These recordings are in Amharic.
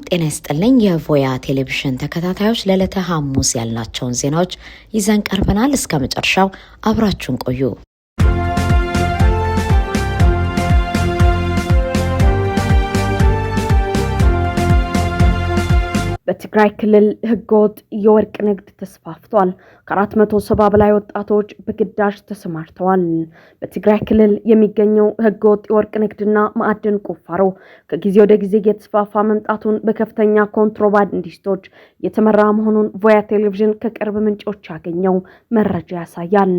ጤና ይስጥልኝ የቮያ ቴሌቪዥን ተከታታዮች ለዕለተ ሐሙስ ያልናቸውን ዜናዎች ይዘን ቀርበናል። እስከ መጨረሻው አብራችሁን ቆዩ። በትግራይ ክልል ህገወጥ የወርቅ ንግድ ተስፋፍቷል። ከ470 በላይ ወጣቶች በግዳጅ ተሰማርተዋል። በትግራይ ክልል የሚገኘው ህገወጥ የወርቅ ንግድና ማዕድን ቁፋሮ ከጊዜ ወደ ጊዜ እየተስፋፋ መምጣቱን በከፍተኛ ኮንትሮባንዲስቶች የተመራ መሆኑን ቮያ ቴሌቪዥን ከቅርብ ምንጮች ያገኘው መረጃ ያሳያል።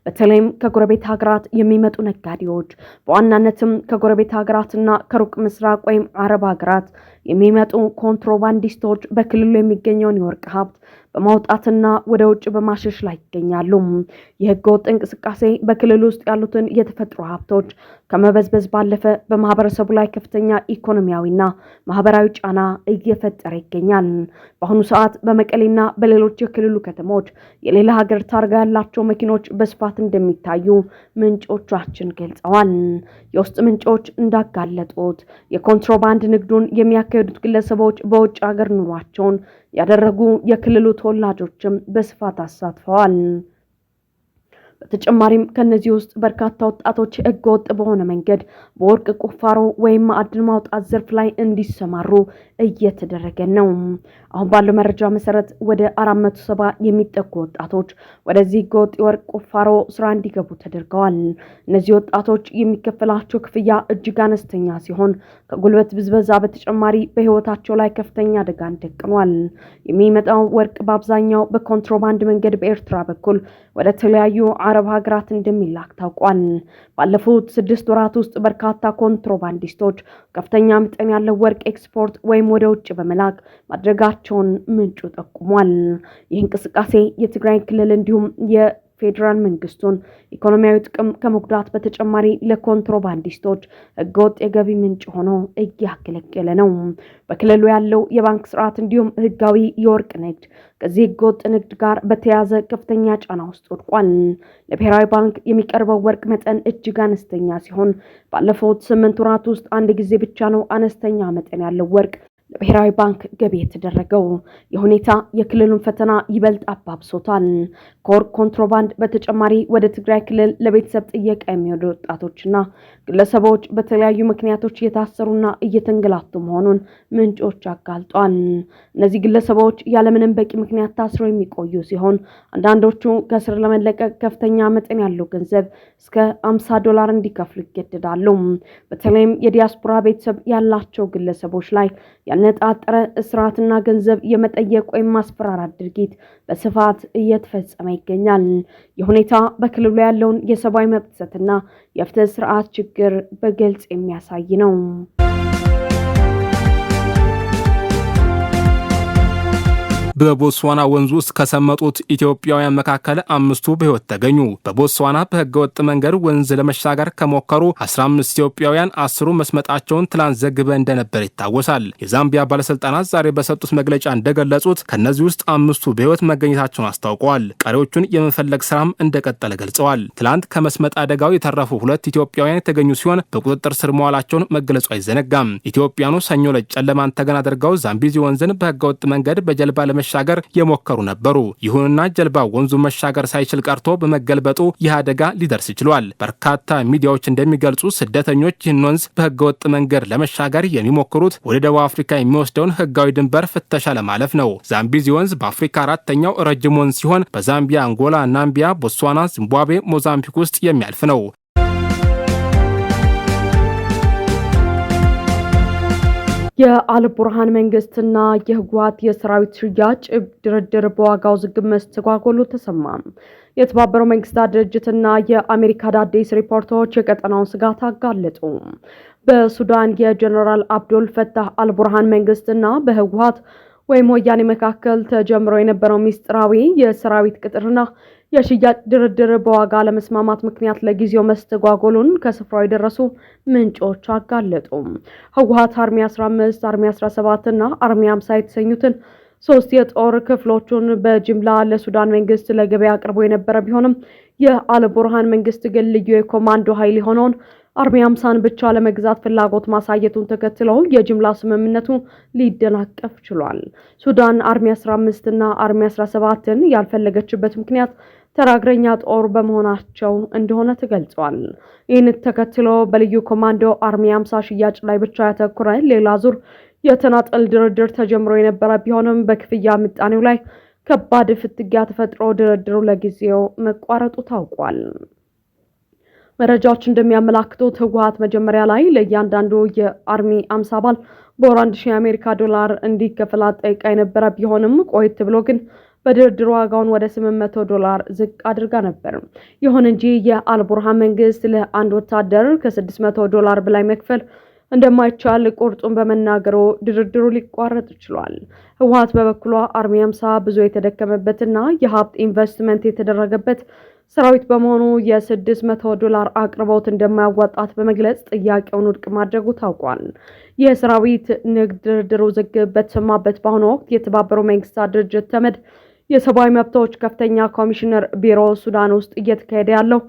በተለይም ከጎረቤት ሀገራት የሚመጡ ነጋዴዎች በዋናነትም ከጎረቤት ሀገራትና ከሩቅ ምስራቅ ወይም አረብ ሀገራት የሚመጡ ኮንትሮባንዲስቶች በክልሉ የሚገኘውን የወርቅ ሀብት በማውጣትና ወደ ውጭ በማሸሽ ላይ ይገኛሉ። የህገወጥ እንቅስቃሴ በክልሉ ውስጥ ያሉትን የተፈጥሮ ሀብቶች ከመበዝበዝ ባለፈ በማህበረሰቡ ላይ ከፍተኛ ኢኮኖሚያዊና ማህበራዊ ጫና እየፈጠረ ይገኛል። በአሁኑ ሰዓት በመቀሌና በሌሎች የክልሉ ከተሞች የሌላ ሀገር ታርጋ ያላቸው መኪኖች በስፋት እንደሚታዩ ምንጮቻችን ገልጸዋል። የውስጥ ምንጮች እንዳጋለጡት የኮንትሮባንድ ንግዱን የሚያካሂዱት ግለሰቦች በውጭ ሀገር ኑሯቸውን ያደረጉ የክልሉ ተወላጆችም በስፋት አሳትፈዋል። በተጨማሪም ከነዚህ ውስጥ በርካታ ወጣቶች ህገወጥ በሆነ መንገድ በወርቅ ቁፋሮ ወይም ማዕድን ማውጣት ዘርፍ ላይ እንዲሰማሩ እየተደረገ ነው። አሁን ባለው መረጃ መሰረት ወደ 470 የሚጠጉ ወጣቶች ወደዚህ ህገወጥ የወርቅ ቁፋሮ ስራ እንዲገቡ ተደርገዋል። እነዚህ ወጣቶች የሚከፈላቸው ክፍያ እጅግ አነስተኛ ሲሆን ከጉልበት ብዝበዛ በተጨማሪ በህይወታቸው ላይ ከፍተኛ አደጋን ደቅኗል። የሚመጣው ወርቅ በአብዛኛው በኮንትሮባንድ መንገድ በኤርትራ በኩል ወደ ተለያዩ አረብ ሀገራት እንደሚላክ ታውቋል። ባለፉት 6 ወራት ውስጥ በርካታ ኮንትሮባንዲስቶች ከፍተኛ መጠን ያለው ወርቅ ኤክስፖርት ወይም ወደ ውጭ በመላክ ማድረጋቸውን ምንጩ ጠቁሟል። ይህ እንቅስቃሴ የትግራይ ክልል እንዲሁም የፌዴራል መንግስቱን ኢኮኖሚያዊ ጥቅም ከመጉዳት በተጨማሪ ለኮንትሮባንዲስቶች ህገወጥ የገቢ ምንጭ ሆኖ እያገለገለ ነው። በክልሉ ያለው የባንክ ስርዓት እንዲሁም ህጋዊ የወርቅ ንግድ ከዚህ ህገወጥ ንግድ ጋር በተያያዘ ከፍተኛ ጫና ውስጥ ወድቋል። ለብሔራዊ ባንክ የሚቀርበው ወርቅ መጠን እጅግ አነስተኛ ሲሆን ባለፉት 8 ወራት ውስጥ አንድ ጊዜ ብቻ ነው አነስተኛ መጠን ያለው ወርቅ ለብሔራዊ ባንክ ገቢ የተደረገው። የሁኔታ የክልሉን ፈተና ይበልጥ አባብሶታል። ከወርቅ ኮንትሮባንድ በተጨማሪ ወደ ትግራይ ክልል ለቤተሰብ ጥየቃ የሚሄዱ ወጣቶችና ግለሰቦች በተለያዩ ምክንያቶች እየታሰሩና እየተንገላቱ መሆኑን ምንጮች አጋልጧል። እነዚህ ግለሰቦች ያለምንም በቂ ምክንያት ታስረው የሚቆዩ ሲሆን አንዳንዶቹ ከእስር ለመለቀቅ ከፍተኛ መጠን ያለው ገንዘብ እስከ $50 እንዲከፍሉ ይገደዳሉ። በተለይም የዲያስፖራ ቤተሰብ ያላቸው ግለሰቦች ላይ ያነጣጠረ እስራትና ገንዘብ የመጠየቅ ወይም ማስፈራራት ድርጊት በስፋት እየተፈጸመ ይገኛል። የሁኔታ በክልሉ ያለውን የሰብአዊ መብት ጥሰትና የፍትህ ስርዓት ችግር በግልጽ የሚያሳይ ነው። በቦትስዋና ወንዝ ውስጥ ከሰመጡት ኢትዮጵያውያን መካከል 5ቱ በህይወት ተገኙ። በቦትስዋና በህገወጥ መንገድ ወንዝ ለመሻገር ከሞከሩ 15 ኢትዮጵያውያን 10ሩ መስመጣቸውን ትላንት ዘግበ እንደነበር ይታወሳል። የዛምቢያ ባለስልጣናት ዛሬ በሰጡት መግለጫ እንደገለጹት ከነዚህ ውስጥ 5ቱ በህይወት መገኘታቸውን አስታውቀዋል። ቀሪዎቹን የመፈለግ ስራም እንደቀጠለ ገልጸዋል። ትላንት ከመስመጥ አደጋው የተረፉ 2 ኢትዮጵያውያን የተገኙ ሲሆን በቁጥጥር ስር መዋላቸውን መገለጹ አይዘነጋም። ኢትዮጵያኑ ሰኞ ዕለት ጨለማን ተገን አድርገው ዛምቢዚ ወንዝን በህገወጥ መንገድ በጀልባ ለመሻገር የሞከሩ ነበሩ። ይሁንና ጀልባ ወንዙ መሻገር ሳይችል ቀርቶ በመገልበጡ ይህ አደጋ ሊደርስ ይችላል። በርካታ ሚዲያዎች እንደሚገልጹ ስደተኞች ይህን ወንዝ በህገወጥ መንገድ ለመሻገር የሚሞክሩት ወደ ደቡብ አፍሪካ የሚወስደውን ህጋዊ ድንበር ፍተሻ ለማለፍ ነው። ዛምቢዚ ወንዝ በአፍሪካ 4ኛው ረጅም ወንዝ ሲሆን በዛምቢያ፣ አንጎላ፣ ናምቢያ፣ ቦትስዋና፣ ዚምባብዌ፣ ሞዛምቢክ ውስጥ የሚያልፍ ነው። የአልቡርሃን መንግስትና የህወሓት የሰራዊት ሽያጭ ድርድር በዋጋው ዝግብ መስተጓጎሉ ተሰማ። የተባበሩት መንግስታት ድርጅትና የአሜሪካ አዳዲስ ሪፖርቶች የቀጠናውን ስጋት አጋለጡ። በሱዳን የጀነራል አብዱል ፈታህ አልቡርሃን መንግስትና በህወሓት ወይም ወያኔ መካከል ተጀምሮ የነበረው ሚስጥራዊ የሰራዊት ቅጥርና የሽያጭ ድርድር በዋጋ ለመስማማት ምክንያት ለጊዜው መስተጓጎሉን ከስፍራው የደረሱ ምንጮች አጋለጡ። ህወሓት አርሚ 15፣ አርሚ 17 እና አርሚ 50 የተሰኙትን 3 የጦር ክፍሎቹን በጅምላ ለሱዳን መንግስት ለገበያ አቅርቦ የነበረ ቢሆንም የአልቡርሃን መንግስት ግን ልዩ የኮማንዶ ኃይል የሆነውን አርሚ 50ን ብቻ ለመግዛት ፍላጎት ማሳየቱን ተከትሎ የጅምላ ስምምነቱ ሊደናቀፍ ችሏል። ሱዳን አርሚ 15 እና አርሚ 17ን ያልፈለገችበት ምክንያት ተራግረኛ ጦር በመሆናቸው እንደሆነ ተገልጿል። ይህን ተከትሎ በልዩ ኮማንዶ አርሚ 50 ሽያጭ ላይ ብቻ ያተኮረ ሌላ ዙር የተናጠል ድርድር ተጀምሮ የነበረ ቢሆንም በክፍያ ምጣኔው ላይ ከባድ ፍትጊያ ተፈጥሮ ድርድሩ ለጊዜው መቋረጡ ታውቋል። መረጃዎች እንደሚያመላክቱት ህወሓት መጀመሪያ ላይ ለእያንዳንዱ የአርሚ 50 አባል በወር 1000 የአሜሪካ ዶላር እንዲከፈላት ጠይቃ የነበረ ቢሆንም ቆይት ብሎ ግን በድርድሩ ዋጋውን ወደ $800 ዝቅ አድርጋ ነበር። ይሁን እንጂ የአልቡርሃን መንግስት ለአንድ ወታደር $600 በላይ መክፈል እንደማይቻል ቁርጡን በመናገሩ ድርድሩ ሊቋረጥ ችሏል። ህወሓት በበኩሏ አርሚ 50 ብዙ የተደከመበትና የሀብት ኢንቨስትመንት የተደረገበት ሰራዊት በመሆኑ $600 አቅርቦት እንደማያዋጣት በመግለጽ ጥያቄውን ውድቅ ማድረጉ ታውቋል። የሰራዊት ንግድ ድርድሩ ውዝግብ በተሰማበት በአሁኑ ወቅት የተባበሩት መንግስታት ድርጅት ተመድ የሰብአዊ መብቶች ከፍተኛ ኮሚሽነር ቢሮ ሱዳን ውስጥ እየተካሄደ ያለው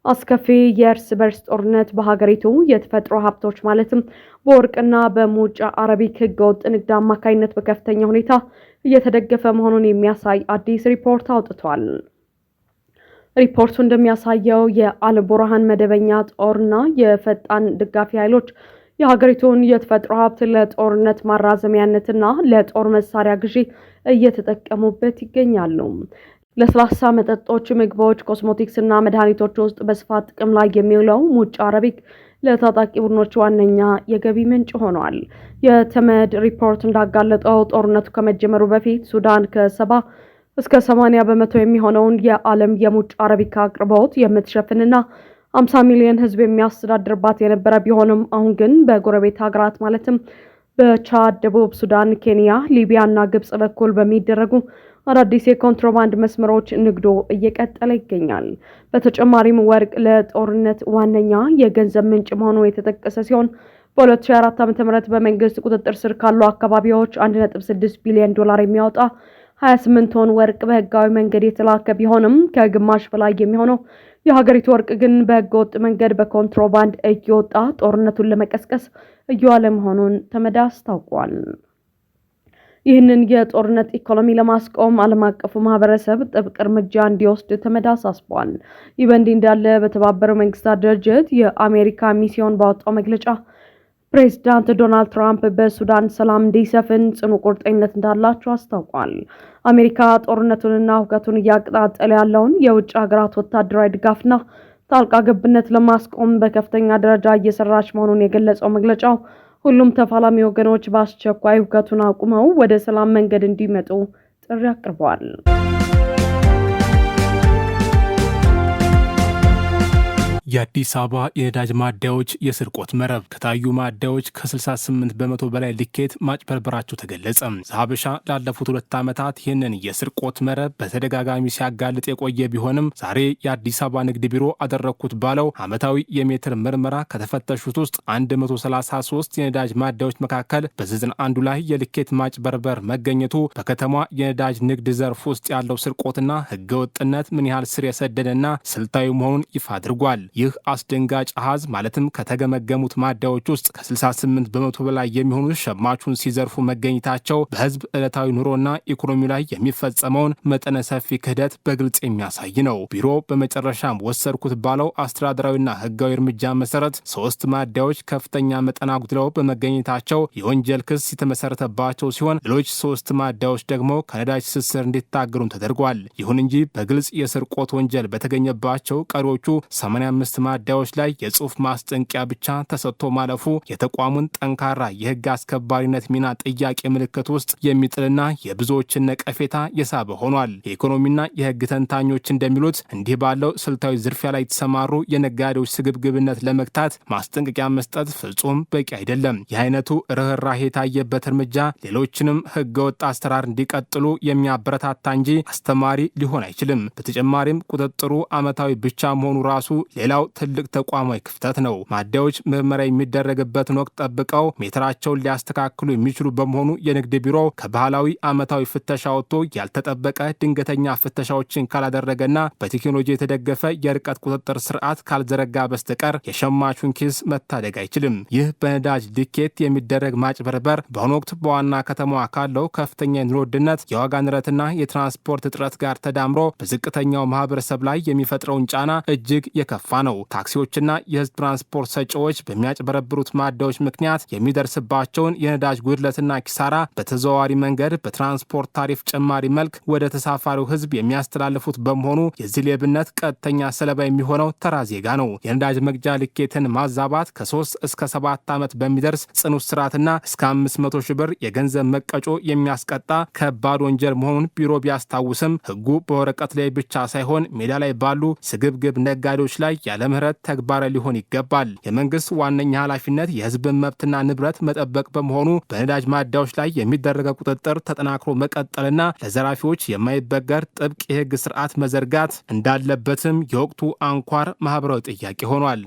አስከፊ የእርስ በርስ ጦርነት በሀገሪቱ የተፈጥሮ ሀብቶች ማለትም በወርቅና በሙጫ አረቢክ ህገወጥ ንግድ አማካኝነት በከፍተኛ ሁኔታ እየተደገፈ መሆኑን የሚያሳይ አዲስ ሪፖርት አውጥቷል። ሪፖርቱ እንደሚያሳየው የአልቡርሃን መደበኛ ጦርና የፈጣን ድጋፊ ኃይሎች የሀገሪቱን የተፈጥሮ ሀብት ለጦርነት ማራዘሚያነትና ለጦር መሳሪያ ግዢ እየተጠቀሙበት ይገኛሉ። ለስላሳ መጠጦች፣ ምግቦች፣ ኮስሞቲክስ እና መድኃኒቶች ውስጥ በስፋት ጥቅም ላይ የሚውለው ሙጫ አረቢክ ለታጣቂ ቡድኖች ዋነኛ የገቢ ምንጭ ሆኗል። የተመድ ሪፖርት እንዳጋለጠው ጦርነቱ ከመጀመሩ በፊት ሱዳን ከ70 እስከ 80 በመቶ የሚሆነውን የዓለም የሙጫ አረቢካ አቅርቦት የምትሸፍንና 50 ሚሊዮን ህዝብ የሚያስተዳድርባት የነበረ ቢሆንም አሁን ግን በጎረቤት ሀገራት ማለትም በቻድ፣ ደቡብ ሱዳን፣ ኬንያ፣ ሊቢያ እና ግብጽ በኩል በሚደረጉ አዳዲስ የኮንትሮባንድ መስመሮች ንግዶ እየቀጠለ ይገኛል። በተጨማሪም ወርቅ ለጦርነት ዋነኛ የገንዘብ ምንጭ መሆኑ የተጠቀሰ ሲሆን በ2004 ዓ.ም በመንግስት ቁጥጥር ስር ካሉ አካባቢዎች $1.6 ቢሊዮን የሚያወጣ 28 ቶን ወርቅ በህጋዊ መንገድ የተላከ ቢሆንም ከግማሽ በላይ የሚሆነው የሀገሪቱ ወርቅ ግን በህገወጥ መንገድ በኮንትሮባንድ እየወጣ ጦርነቱን ለመቀስቀስ እየዋለ መሆኑን ተመድ አስታውቋል። ይህንን የጦርነት ኢኮኖሚ ለማስቆም ዓለም አቀፉ ማህበረሰብ ጥብቅ እርምጃ እንዲወስድ ተመድ አሳስቧል። ይህ በእንዲህ እንዳለ በተባበሩት መንግስታት ድርጅት የአሜሪካ ሚስዮን ባወጣው መግለጫ ፕሬዚዳንት ዶናልድ ትራምፕ በሱዳን ሰላም እንዲሰፍን ጽኑ ቁርጠኝነት እንዳላቸው አስታውቋል። አሜሪካ ጦርነቱንና ሁከቱን እያቀጣጠለ ያለውን የውጭ ሀገራት ወታደራዊ ድጋፍና ጣልቃ ገብነት ለማስቆም በከፍተኛ ደረጃ እየሰራች መሆኑን የገለጸው መግለጫው ሁሉም ተፋላሚ ወገኖች በአስቸኳይ ሁከቱን አቁመው ወደ ሰላም መንገድ እንዲመጡ ጥሪ አቅርበዋል። የአዲስ አበባ የነዳጅ ማደያዎች የስርቆት መረብ ከታዩ ማደያዎች ከ68 በመቶ በላይ ልኬት ማጭበርበራቸው ተገለጸ። ሀበሻ ላለፉት 2 ዓመታት ይህንን የስርቆት መረብ በተደጋጋሚ ሲያጋልጥ የቆየ ቢሆንም ዛሬ የአዲስ አበባ ንግድ ቢሮ አደረግኩት ባለው ዓመታዊ የሜትር ምርመራ ከተፈተሹት ውስጥ 133 የነዳጅ ማደያዎች መካከል በ91 ላይ የልኬት ማጭበርበር መገኘቱ በከተማ የነዳጅ ንግድ ዘርፍ ውስጥ ያለው ስርቆትና ህገወጥነት ምን ያህል ስር የሰደደና ስልታዊ መሆኑን ይፋ አድርጓል። ይህ አስደንጋጭ አሃዝ ማለትም ከተገመገሙት ማደያዎች ውስጥ ከ68 በመቶ በላይ የሚሆኑት ሸማቹን ሲዘርፉ መገኘታቸው በህዝብ ዕለታዊ ኑሮና ኢኮኖሚ ላይ የሚፈጸመውን መጠነ ሰፊ ክህደት በግልጽ የሚያሳይ ነው። ቢሮ በመጨረሻም ወሰድኩት ባለው አስተዳደራዊና ህጋዊ እርምጃ መሰረት 3 ማደያዎች ከፍተኛ መጠን አጉድለው በመገኘታቸው የወንጀል ክስ የተመሰረተባቸው ሲሆን ሌሎች 3 ማደያዎች ደግሞ ከነዳጅ ትስስር እንዲታገዱም ተደርጓል። ይሁን እንጂ በግልጽ የስርቆት ወንጀል በተገኘባቸው ቀሪዎቹ 85 ማደያዎች ላይ የጽሁፍ ማስጠንቀቂያ ብቻ ተሰጥቶ ማለፉ የተቋሙን ጠንካራ የህግ አስከባሪነት ሚና ጥያቄ ምልክት ውስጥ የሚጥልና የብዙዎችን ነቀፌታ የሳበ ሆኗል። የኢኮኖሚና የህግ ተንታኞች እንደሚሉት እንዲህ ባለው ስልታዊ ዝርፊያ ላይ የተሰማሩ የነጋዴዎች ስግብግብነት ለመግታት ማስጠንቀቂያ መስጠት ፍጹም በቂ አይደለም። ይህ አይነቱ ርህራሄ የታየበት እርምጃ ሌሎችንም ህገወጥ አሰራር እንዲቀጥሉ የሚያበረታታ እንጂ አስተማሪ ሊሆን አይችልም። በተጨማሪም ቁጥጥሩ ዓመታዊ ብቻ መሆኑ ራሱ ሌላው ሌላው ትልቅ ተቋማዊ ክፍተት ነው። ማደያዎች ምርመራ የሚደረግበትን ወቅት ጠብቀው ሜትራቸውን ሊያስተካክሉ የሚችሉ በመሆኑ የንግድ ቢሮ ከባህላዊ ዓመታዊ ፍተሻ ወጥቶ ያልተጠበቀ ድንገተኛ ፍተሻዎችን ካላደረገና በቴክኖሎጂ የተደገፈ የርቀት ቁጥጥር ስርዓት ካልዘረጋ በስተቀር የሸማቹን ኪስ መታደግ አይችልም። ይህ በነዳጅ ልኬት የሚደረግ ማጭበርበር በአሁኑ ወቅት በዋና ከተማዋ ካለው ከፍተኛ የኑሮ ውድነት፣ የዋጋ ንረትና የትራንስፖርት እጥረት ጋር ተዳምሮ በዝቅተኛው ማህበረሰብ ላይ የሚፈጥረውን ጫና እጅግ የከፋ ነው። ታክሲዎችና የህዝብ ትራንስፖርት ሰጪዎች በሚያጭበረብሩት ማደያዎች ምክንያት የሚደርስባቸውን የነዳጅ ጉድለትና ኪሳራ በተዘዋዋሪ መንገድ በትራንስፖርት ታሪፍ ጭማሪ መልክ ወደ ተሳፋሪው ህዝብ የሚያስተላልፉት በመሆኑ የዚህ ሌብነት ቀጥተኛ ሰለባ የሚሆነው ተራ ዜጋ ነው። የነዳጅ መግጃ ልኬትን ማዛባት ከ3 እስከ 7 ዓመት በሚደርስ ጽኑ እስራትና እስከ 500 ሺህ ብር የገንዘብ መቀጮ የሚያስቀጣ ከባድ ወንጀል መሆኑን ቢሮ ቢያስታውስም ህጉ በወረቀት ላይ ብቻ ሳይሆን ሜዳ ላይ ባሉ ስግብግብ ነጋዴዎች ላይ ያለ ምህረት ተግባራዊ ሊሆን ይገባል። የመንግስት ዋነኛ ኃላፊነት የህዝብን መብትና ንብረት መጠበቅ በመሆኑ በነዳጅ ማደያዎች ላይ የሚደረገው ቁጥጥር ተጠናክሮ መቀጠልና ለዘራፊዎች የማይበገር ጥብቅ የህግ ስርዓት መዘርጋት እንዳለበትም የወቅቱ አንኳር ማህበራዊ ጥያቄ ሆኗል።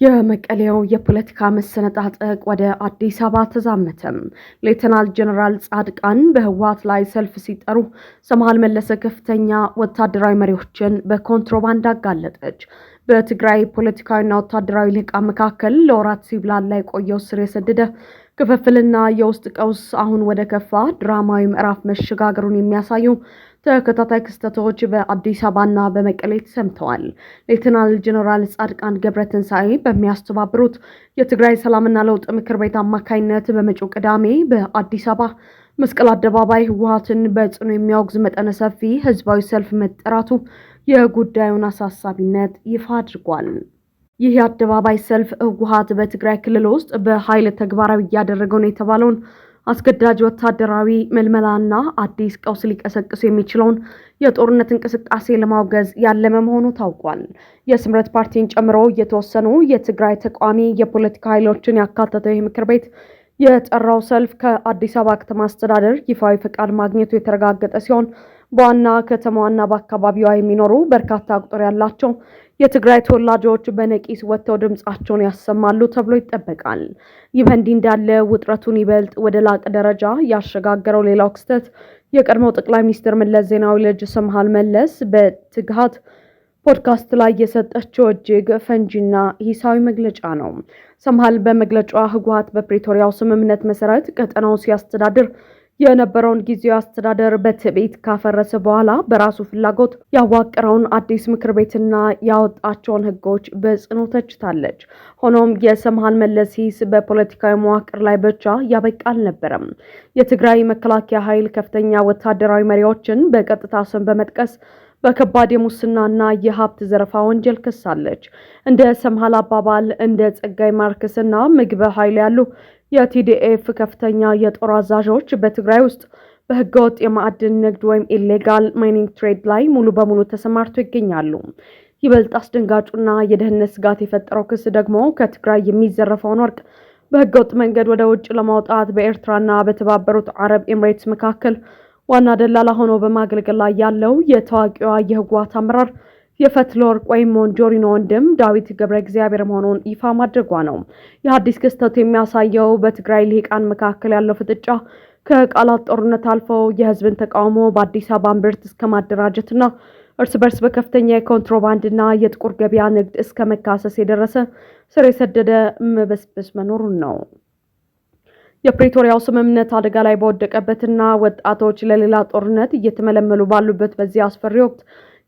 የመቀሌው የፖለቲካ መሰነጣጠቅ ወደ አዲስ አበባ ተዛመተም። ሌተናል ጀነራል ጻድቃን በህወሓት ላይ ሰልፍ ሲጠሩ ሰምሃል መለሰ ከፍተኛ ወታደራዊ መሪዎችን በኮንትሮባንድ አጋለጠች። በትግራይ ፖለቲካዊና ወታደራዊ ልሂቃን መካከል ለወራት ሲብላላ የቆየው ስር የሰደደ ክፍፍልና የውስጥ ቀውስ አሁን ወደ ከፋ ድራማዊ ምዕራፍ መሸጋገሩን የሚያሳዩ ተከታታይ ክስተቶች በአዲስ አበባና በመቀሌ ተሰምተዋል። ሌተናል ጀነራል ጻድቃን ገብረትንሳኤ በሚያስተባብሩት የትግራይ ሰላምና ለውጥ ምክር ቤት አማካይነት በመጪው ቅዳሜ በአዲስ አበባ መስቀል አደባባይ ህወሓትን በጽኑ የሚያወግዝ መጠነ ሰፊ ህዝባዊ ሰልፍ መጠራቱ የጉዳዩን አሳሳቢነት ይፋ አድርጓል። ይህ የአደባባይ ሰልፍ ህወሓት በትግራይ ክልል ውስጥ በኃይል ተግባራዊ እያደረገው ነው የተባለውን አስገዳጅ ወታደራዊ መልመላና አዲስ ቀውስ ሊቀሰቅሱ የሚችለውን የጦርነት እንቅስቃሴ ለማውገዝ ያለመ መሆኑ ታውቋል። የስምረት ፓርቲን ጨምሮ የተወሰኑ የትግራይ ተቃዋሚ የፖለቲካ ኃይሎችን ያካተተው ይህ ምክር ቤት የጠራው ሰልፍ ከአዲስ አበባ ከተማ አስተዳደር ይፋዊ ፈቃድ ማግኘቱ የተረጋገጠ ሲሆን በዋና ከተማዋና በአካባቢዋ የሚኖሩ በርካታ ቁጥር ያላቸው የትግራይ ተወላጆች በነቂስ ወጥተው ድምጻቸውን ያሰማሉ ተብሎ ይጠበቃል። ይህ በእንዲህ እንዳለ ውጥረቱን ይበልጥ ወደ ላቀ ደረጃ ያሸጋገረው ሌላው ክስተት የቀድሞው ጠቅላይ ሚኒስትር መለስ ዜናዊ ልጅ ሰምሃል መለስ በትግሃት ፖድካስት ላይ የሰጠችው እጅግ ፈንጂና ሂሳዊ መግለጫ ነው። ሰምሃል በመግለጫዋ ህወሓት በፕሪቶሪያው ስምምነት መሰረት ቀጠናውን ሲያስተዳድር የነበረውን ጊዜያዊ አስተዳደር በትዕቢት ካፈረሰ በኋላ በራሱ ፍላጎት ያዋቀረውን አዲስ ምክር ቤትና ያወጣቸውን ህጎች በጽኑ ተችታለች። ሆኖም የሰምሃል መለስ ሂስ በፖለቲካዊ መዋቅር ላይ ብቻ ያበቃ አልነበረም። የትግራይ መከላከያ ኃይል ከፍተኛ ወታደራዊ መሪዎችን በቀጥታ ስም በመጥቀስ በከባድ የሙስናና የሀብት ዘረፋ ወንጀል ከሳለች። እንደ ሰምሃል አባባል እንደ ጸጋይ ማርክስና ምግበ ኃይል ያሉ የቲዲኤፍ ከፍተኛ የጦር አዛዦች በትግራይ ውስጥ በህገወጥ የማዕድን ንግድ ወይም ኢሌጋል ማይኒንግ ትሬድ ላይ ሙሉ በሙሉ ተሰማርተው ይገኛሉ። ይበልጥ አስደንጋጩና የደህንነት ስጋት የፈጠረው ክስ ደግሞ ከትግራይ የሚዘረፈውን ወርቅ በህገወጥ መንገድ ወደ ውጭ ለማውጣት በኤርትራና በተባበሩት አረብ ኤምሬትስ መካከል ዋና ደላላ ሆኖ በማገልገል ላይ ያለው የታዋቂዋ የህወሓት አመራር የፈትለ ወርቅ ወይም ሞንጆሪኖ ወንድም ዳዊት ገብረ እግዚአብሔር መሆኑን ይፋ ማድረጓ ነው። የአዲስ ክስተት የሚያሳየው በትግራይ ልሂቃን መካከል ያለው ፍጥጫ ከቃላት ጦርነት አልፈው የህዝብን ተቃውሞ በአዲስ አበባ እምብርት እስከ ማደራጀትና እርስ በርስ በከፍተኛ የኮንትሮባንድና የጥቁር ገበያ ንግድ እስከ መካሰስ የደረሰ ስር የሰደደ መበስበስ መኖሩን ነው። የፕሪቶሪያው ስምምነት አደጋ ላይ በወደቀበትና ወጣቶች ለሌላ ጦርነት እየተመለመሉ ባሉበት በዚህ አስፈሪ ወቅት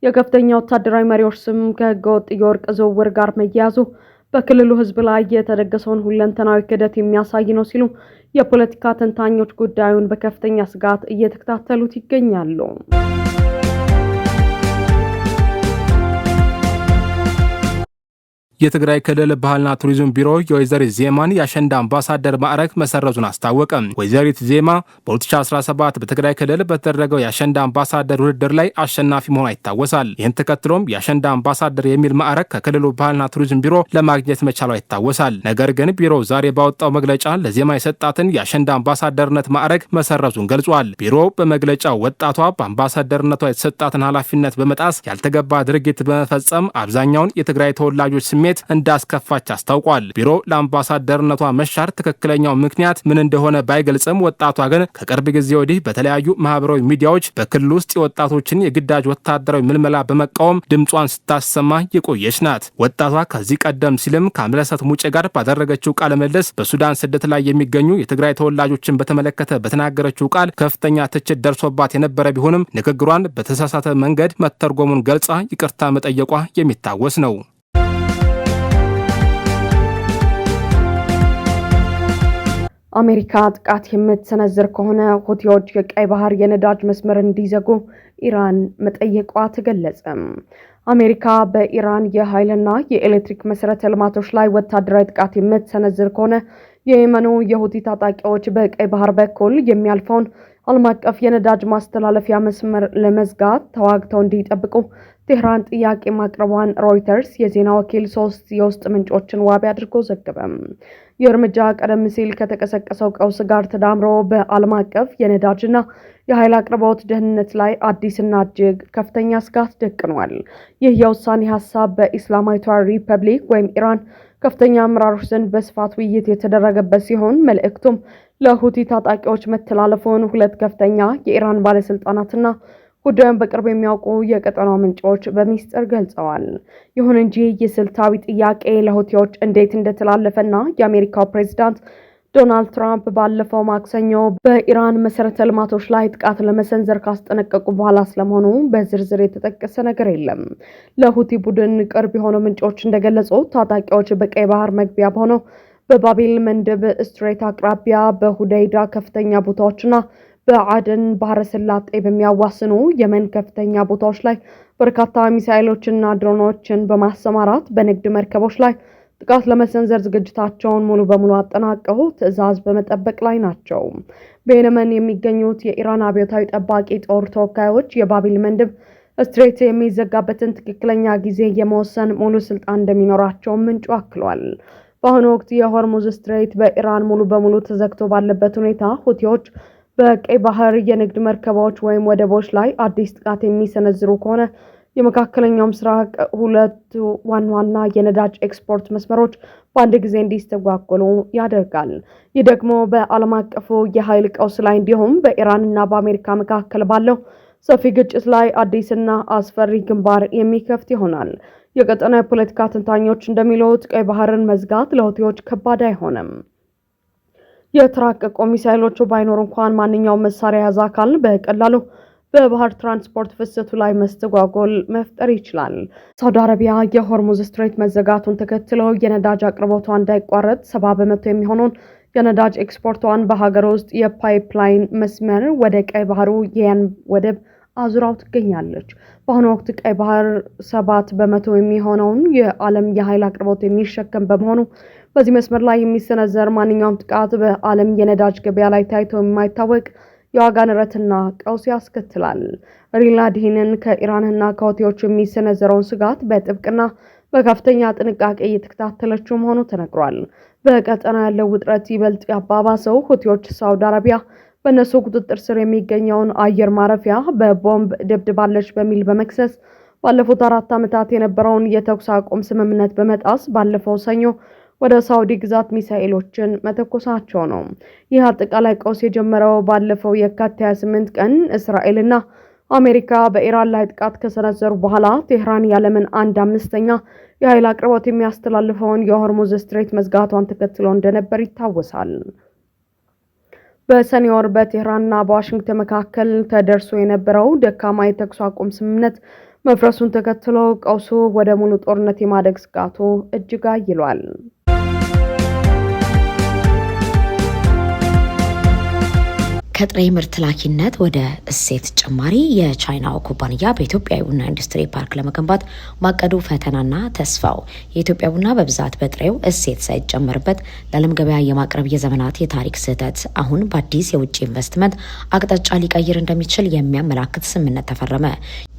የከፍተኛ ወታደራዊ መሪዎች ስም ከህገወጥ የወርቅ ዝውውር ጋር መያያዙ በክልሉ ህዝብ ላይ የተደገሰውን ሁለንተናዊ ክህደት የሚያሳይ ነው ሲሉ የፖለቲካ ተንታኞች ጉዳዩን በከፍተኛ ስጋት እየተከታተሉት ይገኛሉ። የትግራይ ክልል ባህልና ቱሪዝም ቢሮ የወይዘሪት ዜማን የአሸንዳ አምባሳደር ማዕረግ መሰረዙን አስታወቀ። ወይዘሪት ዜማ በ2017 በትግራይ ክልል በተደረገው የአሸንዳ አምባሳደር ውድድር ላይ አሸናፊ መሆኗ ይታወሳል። ይህን ተከትሎም የአሸንዳ አምባሳደር የሚል ማዕረግ ከክልሉ ባህልና ቱሪዝም ቢሮ ለማግኘት መቻሏ ይታወሳል። ነገር ግን ቢሮው ዛሬ ባወጣው መግለጫ ለዜማ የሰጣትን የአሸንዳ አምባሳደርነት ማዕረግ መሰረዙን ገልጿል። ቢሮው በመግለጫው ወጣቷ በአምባሳደርነቷ የተሰጣትን ኃላፊነት በመጣስ ያልተገባ ድርጊት በመፈጸም አብዛኛውን የትግራይ ተወላጆች ስሜት እንዳስከፋች አስታውቋል። ቢሮ ለአምባሳደርነቷ መሻር ትክክለኛው ምክንያት ምን እንደሆነ ባይገልጽም ወጣቷ ግን ከቅርብ ጊዜ ወዲህ በተለያዩ ማህበራዊ ሚዲያዎች በክልል ውስጥ የወጣቶችን የግዳጅ ወታደራዊ ምልመላ በመቃወም ድምጿን ስታሰማ የቆየች ናት። ወጣቷ ከዚህ ቀደም ሲልም ከአምለሰት ሙጬ ጋር ባደረገችው ቃለ ምልልስ በሱዳን ስደት ላይ የሚገኙ የትግራይ ተወላጆችን በተመለከተ በተናገረችው ቃል ከፍተኛ ትችት ደርሶባት የነበረ ቢሆንም ንግግሯን በተሳሳተ መንገድ መተርጎሙን ገልጻ ይቅርታ መጠየቋ የሚታወስ ነው። አሜሪካ ጥቃት የምትሰነዝር ከሆነ ሁቲዎች የቀይ ባህር የነዳጅ መስመር እንዲዘጉ ኢራን መጠየቋ ተገለጸ። አሜሪካ በኢራን የኃይልና የኤሌክትሪክ መሰረተ ልማቶች ላይ ወታደራዊ ጥቃት የምትሰነዝር ከሆነ የየመኑ የሁቲ ታጣቂዎች በቀይ ባህር በኩል የሚያልፈውን ዓለም አቀፍ የነዳጅ ማስተላለፊያ መስመር ለመዝጋት ተዋግተው እንዲጠብቁ ቴህራን ጥያቄ ማቅረቧን ሮይተርስ የዜና ወኪል 3 የውስጥ ምንጮችን ዋቢ አድርጎ ዘገበ። የእርምጃ ቀደም ሲል ከተቀሰቀሰው ቀውስ ጋር ተዳምሮ በዓለም አቀፍ የነዳጅና የኃይል አቅርቦት ደህንነት ላይ አዲስና እጅግ ከፍተኛ ስጋት ደቅኗል። ይህ የውሳኔ ሀሳብ በኢስላማዊቷ ሪፐብሊክ ወይም ኢራን ከፍተኛ አመራሮች ዘንድ በስፋት ውይይት የተደረገበት ሲሆን መልእክቱም ለሁቲ ታጣቂዎች መተላለፉን ሁለት ከፍተኛ የኢራን ባለስልጣናትና ጉዳዩን በቅርብ የሚያውቁ የቀጠናው ምንጮች በሚስጥር ገልጸዋል። ይሁን እንጂ የስልታዊ ጥያቄ ለሁቲዎች እንዴት እንደተላለፈና የአሜሪካው ፕሬዝዳንት ዶናልድ ትራምፕ ባለፈው ማክሰኞ በኢራን መሰረተ ልማቶች ላይ ጥቃት ለመሰንዘር ካስጠነቀቁ በኋላ ስለመሆኑ በዝርዝር የተጠቀሰ ነገር የለም። ለሁቲ ቡድን ቅርብ የሆኑ ምንጮች እንደገለጹት ታጣቂዎች በቀይ ባህር መግቢያ በሆነው በባቢል መንደብ ስትሬት አቅራቢያ በሁዴይዳ ከፍተኛ ቦታዎችና በአደን ባህረ ሰላጤ በሚያዋስኑ የመን ከፍተኛ ቦታዎች ላይ በርካታ ሚሳኤሎችና ድሮኖችን በማሰማራት በንግድ መርከቦች ላይ ጥቃት ለመሰንዘር ዝግጅታቸውን ሙሉ በሙሉ አጠናቀው ትዕዛዝ በመጠበቅ ላይ ናቸው። በየመን የሚገኙት የኢራን አብዮታዊ ጠባቂ ጦር ተወካዮች የባቢል መንደብ ስትሬት የሚዘጋበትን ትክክለኛ ጊዜ የመወሰን ሙሉ ስልጣን እንደሚኖራቸው ምንጩ አክሏል። በአሁኑ ወቅት የሆርሙዝ ስትሬት በኢራን ሙሉ በሙሉ ተዘግቶ ባለበት ሁኔታ ሁቲዎች በቀይ ባህር የንግድ መርከቦች ወይም ወደቦች ላይ አዲስ ጥቃት የሚሰነዝሩ ከሆነ የመካከለኛው ምስራቅ ሁለት ዋና የነዳጅ ኤክስፖርት መስመሮች በአንድ ጊዜ እንዲስተጓጎሉ ያደርጋል። ይህ ደግሞ በዓለም አቀፉ የኃይል ቀውስ ላይ እንዲሁም በኢራንና በአሜሪካ መካከል ባለው ሰፊ ግጭት ላይ አዲስና አስፈሪ ግንባር የሚከፍት ይሆናል። የቀጠና የፖለቲካ ተንታኞች እንደሚሉት ቀይ ባህርን መዝጋት ለሁቲዎች ከባድ አይሆንም። የተራቀቁ ሚሳኤሎቹ ባይኖር እንኳን ማንኛውም መሳሪያ የያዘ አካል በቀላሉ በባህር ትራንስፖርት ፍሰቱ ላይ መስተጓጎል መፍጠር ይችላል። ሳውዲ አረቢያ የሆርሙዝ ስትሬት መዘጋቱን ተከትሎ የነዳጅ አቅርቦቷ እንዳይቋረጥ 70% የሚሆነውን የነዳጅ ኤክስፖርቷን በሀገር ውስጥ የፓይፕላይን መስመር ወደ ቀይ ባህሩ የየመን ወደብ አዙራው ትገኛለች። በአሁኑ ወቅት ቀይ ባህር 7% የሚሆነውን የዓለም የኃይል አቅርቦት የሚሸከም በመሆኑ በዚህ መስመር ላይ የሚሰነዘር ማንኛውም ጥቃት በዓለም የነዳጅ ገበያ ላይ ታይቶ የማይታወቅ የዋጋ ንረትና ቀውስ ያስከትላል። ሪላድ ይህንን ከኢራንና ከሁቲዎች የሚሰነዘረውን ስጋት በጥብቅና በከፍተኛ ጥንቃቄ እየተከታተለችው መሆኑ ተነግሯል። በቀጠና ያለው ውጥረት ይበልጥ ያባባሰው ሁቲዎች ሳውዲ አረቢያ በእነሱ ቁጥጥር ስር የሚገኘውን አየር ማረፊያ በቦምብ ደብድባለች በሚል በመክሰስ ባለፉት 4 ዓመታት የነበረውን የተኩስ አቁም ስምምነት በመጣስ ባለፈው ሰኞ ወደ ሳውዲ ግዛት ሚሳኤሎችን መተኮሳቸው ነው። ይህ አጠቃላይ ቀውስ የጀመረው ባለፈው የካቲት 28 ቀን እስራኤልና አሜሪካ በኢራን ላይ ጥቃት ከሰነዘሩ በኋላ ቴህራን የዓለምን 1/5 የኃይል አቅርቦት የሚያስተላልፈውን የሆርሙዝ ስትሬት መዝጋቷን ተከትሎ እንደነበር ይታወሳል። በሰኔ ወር በቴህራንና በዋሽንግተን መካከል ተደርሶ የነበረው ደካማ የተኩስ አቁም ስምምነት መፍረሱን ተከትሎ ቀውሱ ወደ ሙሉ ጦርነት የማደግ ስጋቱ እጅግ አይሏል። ከጥሬ ምርት ላኪነት ወደ እሴት ጭማሪ የቻይናው ኩባንያ በኢትዮጵያ ቡና ኢንዱስትሪ ፓርክ ለመገንባት ማቀዱ ፈተናና ተስፋው። የኢትዮጵያ ቡና በብዛት በጥሬው እሴት ሳይጨመርበት ለዓለም ገበያ የማቅረብ የዘመናት የታሪክ ስህተት አሁን በአዲስ የውጭ ኢንቨስትመንት አቅጣጫ ሊቀይር እንደሚችል የሚያመላክት ስምምነት ተፈረመ።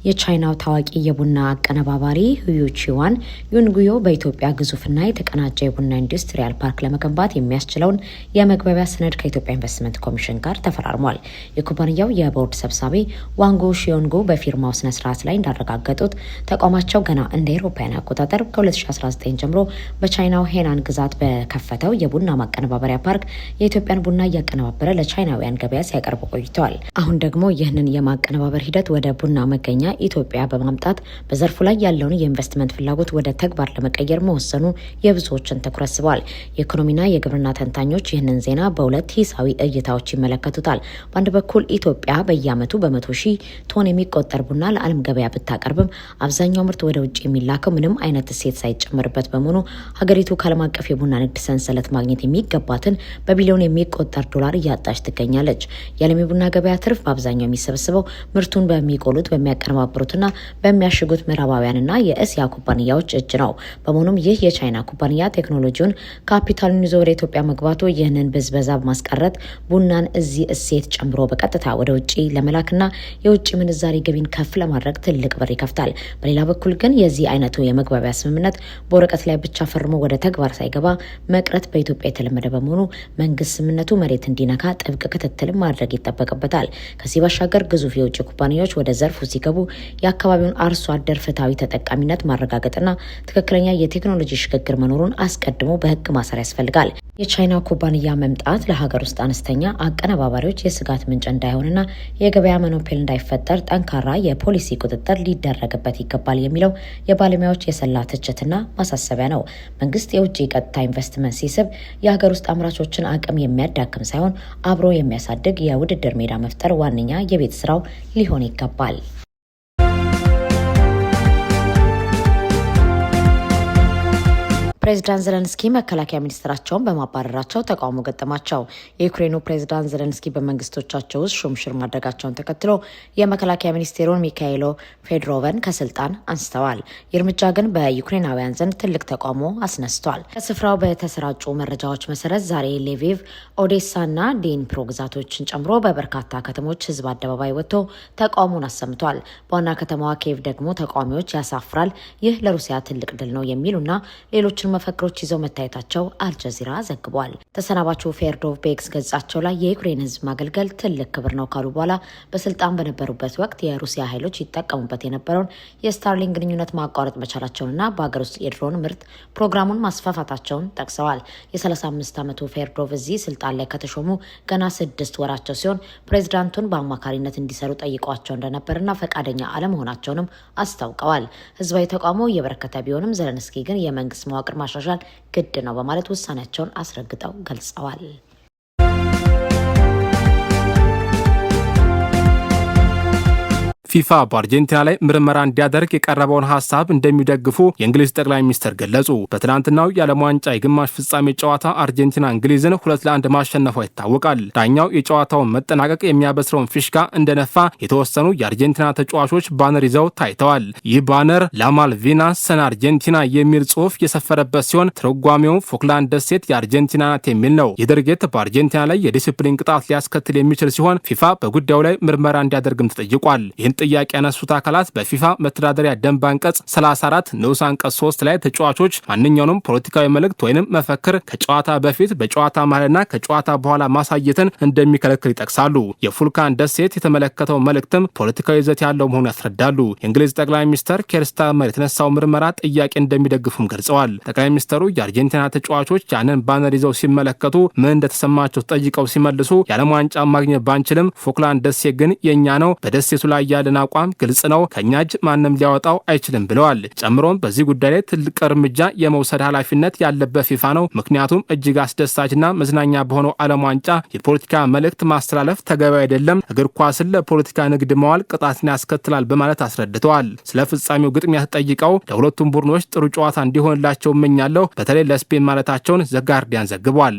የቻይናው ታዋቂ የቡና አቀነባባሪ ሁዩቺዋን ዩንጉዮ በኢትዮጵያ ግዙፍና የተቀናጀ የቡና ኢንዱስትሪያል ፓርክ ለመገንባት የሚያስችለውን የመግባቢያ ሰነድ ከኢትዮጵያ ኢንቨስትመንት ኮሚሽን ጋር ተፈራርሟል። የኩባንያው የቦርድ ሰብሳቢ ዋንጎ ሺዮንጎ በፊርማው ስነ ስርዓት ላይ እንዳረጋገጡት ተቋማቸው ገና እንደ አውሮፓውያን አቆጣጠር ከ2019 ጀምሮ በቻይናው ሄናን ግዛት በከፈተው የቡና ማቀነባበሪያ ፓርክ የኢትዮጵያን ቡና እያቀነባበረ ለቻይናውያን ገበያ ሲያቀርቡ ቆይተዋል። አሁን ደግሞ ይህንን የማቀነባበር ሂደት ወደ ቡና መገኛ ኢትዮጵያ በማምጣት በዘርፉ ላይ ያለውን የኢንቨስትመንት ፍላጎት ወደ ተግባር ለመቀየር መወሰኑ የብዙዎችን ትኩረት ስቧል። የኢኮኖሚና የግብርና ተንታኞች ይህንን ዜና በሁለት ሂሳዊ እይታዎች ይመለከቱታል። በአንድ በኩል ኢትዮጵያ በየዓመቱ በ100 ሺህ ቶን የሚቆጠር ቡና ለዓለም ገበያ ብታቀርብም አብዛኛው ምርት ወደ ውጭ የሚላከው ምንም አይነት እሴት ሳይጨመርበት በመሆኑ ሀገሪቱ ከዓለም አቀፍ የቡና ንግድ ሰንሰለት ማግኘት የሚገባትን በቢሊዮን የሚቆጠር ዶላር እያጣች ትገኛለች። የዓለም የቡና ገበያ ትርፍ በአብዛኛው የሚሰበስበው ምርቱን በሚቆሉት በሚያቀርባብሩትና በሚያሽጉት ምዕራባውያንና የእስያ ኩባንያዎች እጅ ነው። በመሆኑም ይህ የቻይና ኩባንያ ቴክኖሎጂውን ካፒታሉን ይዞ ወደ ኢትዮጵያ መግባቱ ይህንን ብዝበዛ በማስቀረት ቡናን እዚህ እሴት ጨምሮ በቀጥታ ወደ ውጭ ለመላክና የውጭ ምንዛሪ ገቢን ከፍ ለማድረግ ትልቅ በር ይከፍታል። በሌላ በኩል ግን የዚህ አይነቱ የመግባቢያ ስምምነት በወረቀት ላይ ብቻ ፈርሞ ወደ ተግባር ሳይገባ መቅረት በኢትዮጵያ የተለመደ በመሆኑ መንግስት ስምምነቱ መሬት እንዲነካ ጥብቅ ክትትል ማድረግ ይጠበቅበታል። ከዚህ ባሻገር ግዙፍ የውጭ ኩባንያዎች ወደ ዘርፉ ሲገቡ የአካባቢውን አርሶ አደር ፍትሃዊ ተጠቃሚነት ማረጋገጥና ትክክለኛ የቴክኖሎጂ ሽግግር መኖሩን አስቀድሞ በሕግ ማሰር ያስፈልጋል። የቻይና ኩባንያ መምጣት ለሀገር ውስጥ አነስተኛ አቀነባባሪዎች የስጋት ምንጭ እንዳይሆንና የገበያ ሞኖፖል እንዳይፈጠር ጠንካራ የፖሊሲ ቁጥጥር ሊደረግበት ይገባል የሚለው የባለሙያዎች የሰላ ትችትና ማሳሰቢያ ነው። መንግስት የውጭ ቀጥታ ኢንቨስትመንት ሲስብ የሀገር ውስጥ አምራቾችን አቅም የሚያዳክም ሳይሆን አብሮ የሚያሳድግ የውድድር ሜዳ መፍጠር ዋነኛ የቤት ስራው ሊሆን ይገባል። ፕሬዚዳንት ዘለንስኪ መከላከያ ሚኒስትራቸውን በማባረራቸው ተቃውሞ ገጠማቸው። የዩክሬኑ ፕሬዚዳንት ዘለንስኪ በመንግስቶቻቸው ውስጥ ሹምሽር ማድረጋቸውን ተከትሎ የመከላከያ ሚኒስቴሩን ሚካኤሎ ፌዶሮቭን ከስልጣን አንስተዋል። ይህ እርምጃ ግን በዩክሬናውያን ዘንድ ትልቅ ተቃውሞ አስነስቷል። ከስፍራው በተሰራጩ መረጃዎች መሰረት ዛሬ ሌቪቭ፣ ኦዴሳና ዲኒፕሮ ግዛቶችን ጨምሮ በበርካታ ከተሞች ህዝብ አደባባይ ወጥቶ ተቃውሞን አሰምቷል። በዋና ከተማዋ ኪየቭ ደግሞ ተቃዋሚዎች ያሳፍራል፣ ይህ ለሩሲያ ትልቅ ድል ነው የሚሉና ሌሎችን መፈክሮች ይዘው መታየታቸው አልጀዚራ ዘግቧል። ተሰናባቹ ፌርዶቭ በኤክስ ገጻቸው ላይ የዩክሬን ህዝብ ማገልገል ትልቅ ክብር ነው ካሉ በኋላ በስልጣን በነበሩበት ወቅት የሩሲያ ኃይሎች ይጠቀሙበት የነበረውን የስታርሊንክ ግንኙነት ማቋረጥ መቻላቸውንና በሀገር ውስጥ የድሮን ምርት ፕሮግራሙን ማስፋፋታቸውን ጠቅሰዋል። የ35 ዓመቱ ፌርዶቭ እዚህ ስልጣን ላይ ከተሾሙ ገና 6 ወራቸው ሲሆን ፕሬዚዳንቱን በአማካሪነት እንዲሰሩ ጠይቀዋቸው እንደነበርና ፈቃደኛ አለመሆናቸውንም አስታውቀዋል። ህዝባዊ ተቃውሞ እየበረከተ ቢሆንም ዘለንስኪ ግን የመንግስት መዋቅር ማሻሻል ግድ ነው በማለት ውሳኔያቸውን አስረግጠው ገልጸዋል። ፊፋ በአርጀንቲና ላይ ምርመራ እንዲያደርግ የቀረበውን ሀሳብ እንደሚደግፉ የእንግሊዝ ጠቅላይ ሚኒስትር ገለጹ። በትናንትናው የዓለም ዋንጫ የግማሽ ፍጻሜ ጨዋታ አርጀንቲና እንግሊዝን 2-1 ማሸነፏ ይታወቃል። ዳኛው የጨዋታውን መጠናቀቅ የሚያበስረውን ፊሽካ እንደነፋ የተወሰኑ የአርጀንቲና ተጫዋቾች ባነር ይዘው ታይተዋል። ይህ ባነር ላማልቪናስ ሰን አርጀንቲና የሚል ጽሑፍ የሰፈረበት ሲሆን ትርጓሜው ፎክላንድ ደሴት የአርጀንቲና ናት የሚል ነው። ይህ ድርጊት በአርጀንቲና ላይ የዲሲፕሊን ቅጣት ሊያስከትል የሚችል ሲሆን ፊፋ በጉዳዩ ላይ ምርመራ እንዲያደርግም ተጠይቋል። ጥያቄ ያነሱት አካላት በፊፋ መተዳደሪያ ደንብ አንቀጽ 34 ንዑስ አንቀጽ 3 ላይ ተጫዋቾች ማንኛውንም ፖለቲካዊ መልእክት ወይንም መፈክር ከጨዋታ በፊት በጨዋታ መሃልና ከጨዋታ በኋላ ማሳየትን እንደሚከለክል ይጠቅሳሉ። የፎክላንድ ደሴት የተመለከተው መልእክትም ፖለቲካዊ ይዘት ያለው መሆኑን ያስረዳሉ። የእንግሊዝ ጠቅላይ ሚኒስትር ኬር ስታርመር የተነሳው ምርመራ ጥያቄ እንደሚደግፉም ገልጸዋል። ጠቅላይ ሚኒስትሩ የአርጀንቲና ተጫዋቾች ያንን ባነር ይዘው ሲመለከቱ ምን እንደተሰማቸው ጠይቀው ሲመልሱ የዓለም ዋንጫ ማግኘት ባንችልም ፎክላንድ ደሴት ግን የኛ ነው፣ በደሴቱ ላይ ያለ አቋም ግልጽ ነው፣ ከኛ እጅ ማንም ሊያወጣው አይችልም ብለዋል። ጨምሮም በዚህ ጉዳይ ላይ ትልቅ እርምጃ የመውሰድ ኃላፊነት ያለበት ፊፋ ነው፣ ምክንያቱም እጅግ አስደሳችና መዝናኛ በሆነው ዓለም ዋንጫ የፖለቲካ መልእክት ማስተላለፍ ተገቢ አይደለም፣ እግር ኳስን ለፖለቲካ ንግድ መዋል ቅጣትን ያስከትላል በማለት አስረድተዋል። ስለ ፍጻሜው ግጥሚያ ተጠይቀው ለሁለቱም ቡድኖች ጥሩ ጨዋታ እንዲሆንላቸው እመኛለሁ፣ በተለይ ለስፔን ማለታቸውን ዘጋርዲያን ዘግቧል።